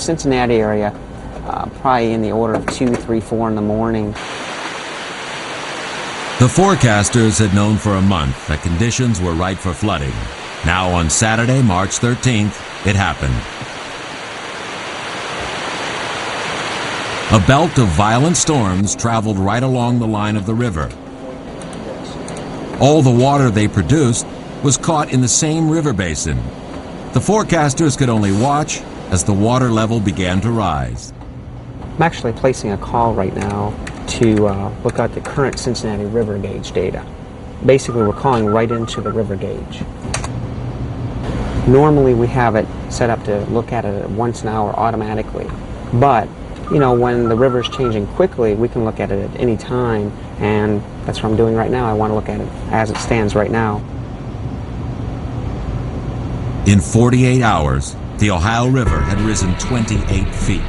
Cincinnati area, probably in the order of 2, 3, 4 in the morning. The forecasters had known for a month that conditions were right for flooding. Now on Saturday, March 13th, it happened. A belt of violent storms traveled right along the line of the river. All the water they produced was caught in the same river basin. The forecasters could only watch as the water level began to rise. I'm actually placing a call right now to look at the current Cincinnati river gauge data. Basically, we're calling right into the river gauge. Normally, we have it set up to look at it once an hour automatically, but you know, when the river's changing quickly, we can look at it at any time, and that's what I'm doing right now. I want to look at it as it stands right now. In 48 hours, the Ohio River had risen 28 feet.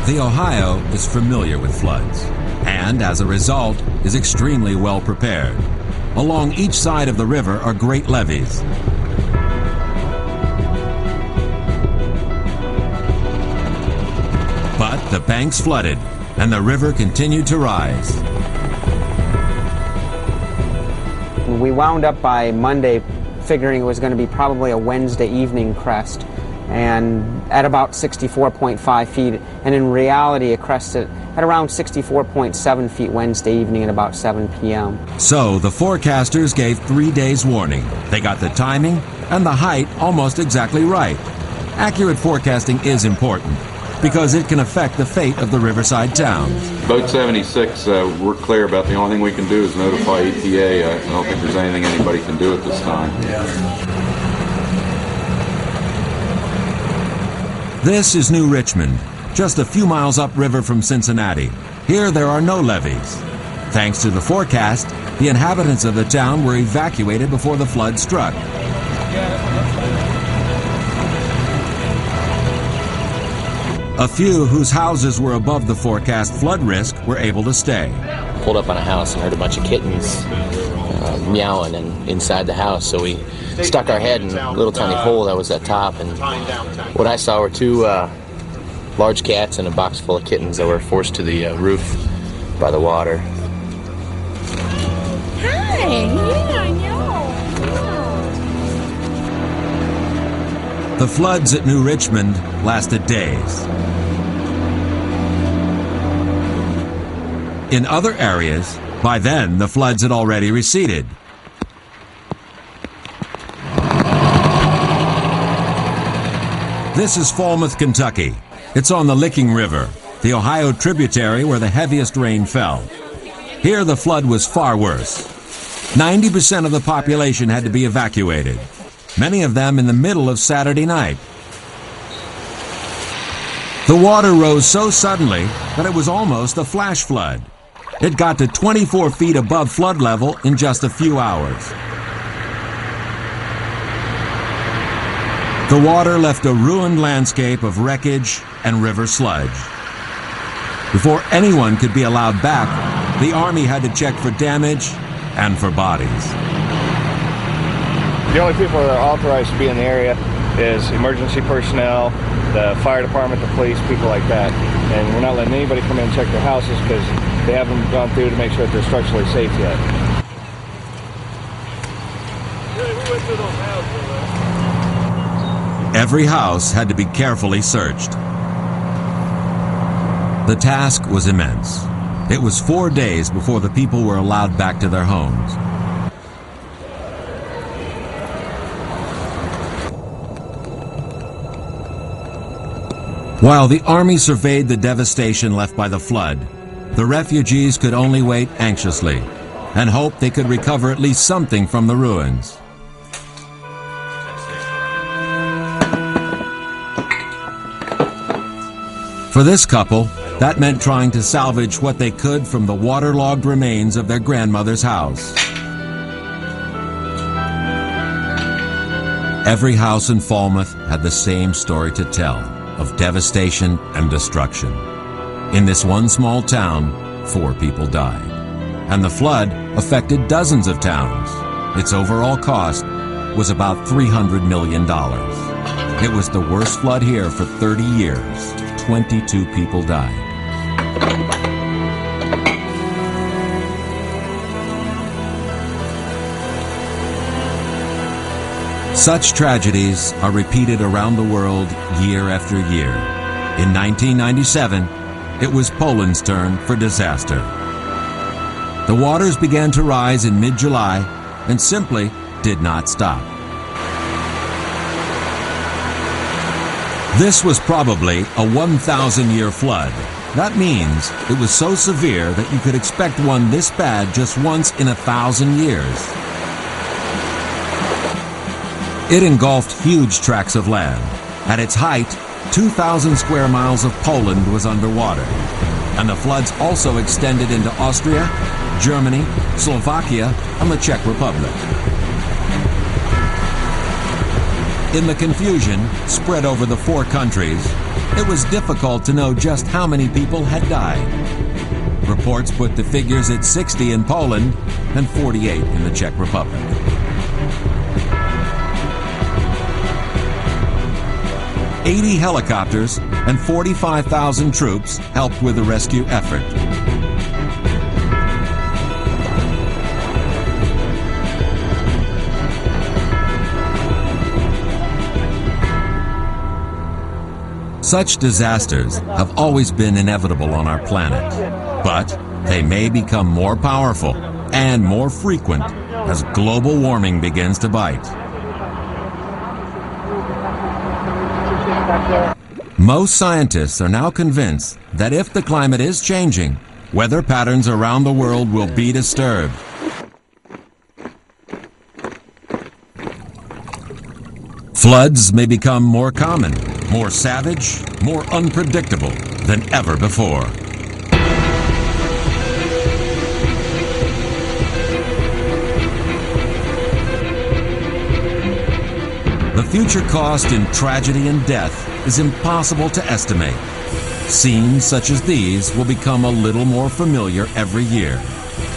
The Ohio is familiar with floods, and as a result is extremely well prepared. Along each side of the river are great levees. But the banks flooded, and the river continued to rise. We wound up by Monday figuring it was going to be probably a Wednesday evening crest, and at about 64.5 feet, and in reality it crested at around 64.7 feet Wednesday evening at about 7 p.m. So the forecasters gave 3 days warning. They got the timing and the height almost exactly right. Accurate forecasting is important because it can affect the fate of the riverside towns. Boat 76, we're clear about the only thing we can do is notify EPA. I don't think there's anything anybody can do at this time. This is New Richmond, just a few miles upriver from Cincinnati. Here there are no levees. Thanks to the forecast, the inhabitants of the town were evacuated before the flood struck. A few whose houses were above the forecast flood risk were able to stay. Pulled up on a house and heard a bunch of kittens meowing inside the house, so we stuck our head in a little tiny hole that was at top, and what I saw were two large cats and a box full of kittens that were forced to the roof by the water. Hi, yeah, I know. The floods at New Richmond lasted days. In other areas, by then the floods had already receded. This is Falmouth, Kentucky. It's on the Licking River, the Ohio tributary where the heaviest rain fell. Here the flood was far worse. 90% of the population had to be evacuated, many of them in the middle of Saturday night. The water rose so suddenly that it was almost a flash flood. It got to 24 feet above flood level in just a few hours. The water left a ruined landscape of wreckage and river sludge. Before anyone could be allowed back, the Army had to check for damage and for bodies. The only people that are authorized to be in the area is emergency personnel, the fire department, the police, people like that. And we're not letting anybody come in and check their houses because they haven't gone through to make sure that they're structurally safe yet. Every house had to be carefully searched. The task was immense. It was 4 days before the people were allowed back to their homes. While the Army surveyed the devastation left by the flood, the refugees could only wait anxiously and hope they could recover at least something from the ruins. For this couple, that meant trying to salvage what they could from the waterlogged remains of their grandmother's house. Every house in Falmouth had the same story to tell of devastation and destruction. In this one small town, 4 people died. And the flood affected dozens of towns. Its overall cost was about $300 million. It was the worst flood here for 30 years. 22 people died. Such tragedies are repeated around the world year after year. In 1997, it was Poland's turn for disaster. The waters began to rise in mid-July and simply did not stop. This was probably a 1,000-year flood. That means it was so severe that you could expect one this bad just once in 1,000 years. It engulfed huge tracts of land. At its height, 2,000 square miles of Poland was underwater. And the floods also extended into Austria, Germany, Slovakia, and the Czech Republic. In the confusion spread over the 4 countries, it was difficult to know just how many people had died. Reports put the figures at 60 in Poland and 48 in the Czech Republic. $80 helicopters and 45,000 troops helped with the rescue effort. Such disasters have always been inevitable on our planet, but they may become more powerful and more frequent as global warming begins to bite. Most scientists are now convinced that if the climate is changing, weather patterns around the world will be disturbed. Floods may become more common, more savage, more unpredictable than ever before. The future cost in tragedy and death is impossible to estimate. Scenes such as these will become a little more familiar every year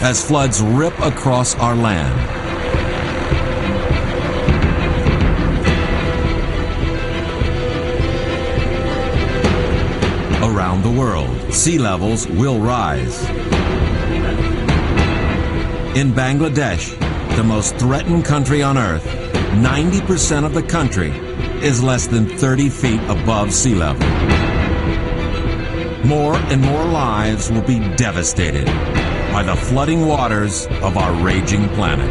as floods rip across our land. Around the world, sea levels will rise. In Bangladesh, the most threatened country on Earth, 90% of the country is less than 30 feet above sea level. More and more lives will be devastated by the flooding waters of our raging planet.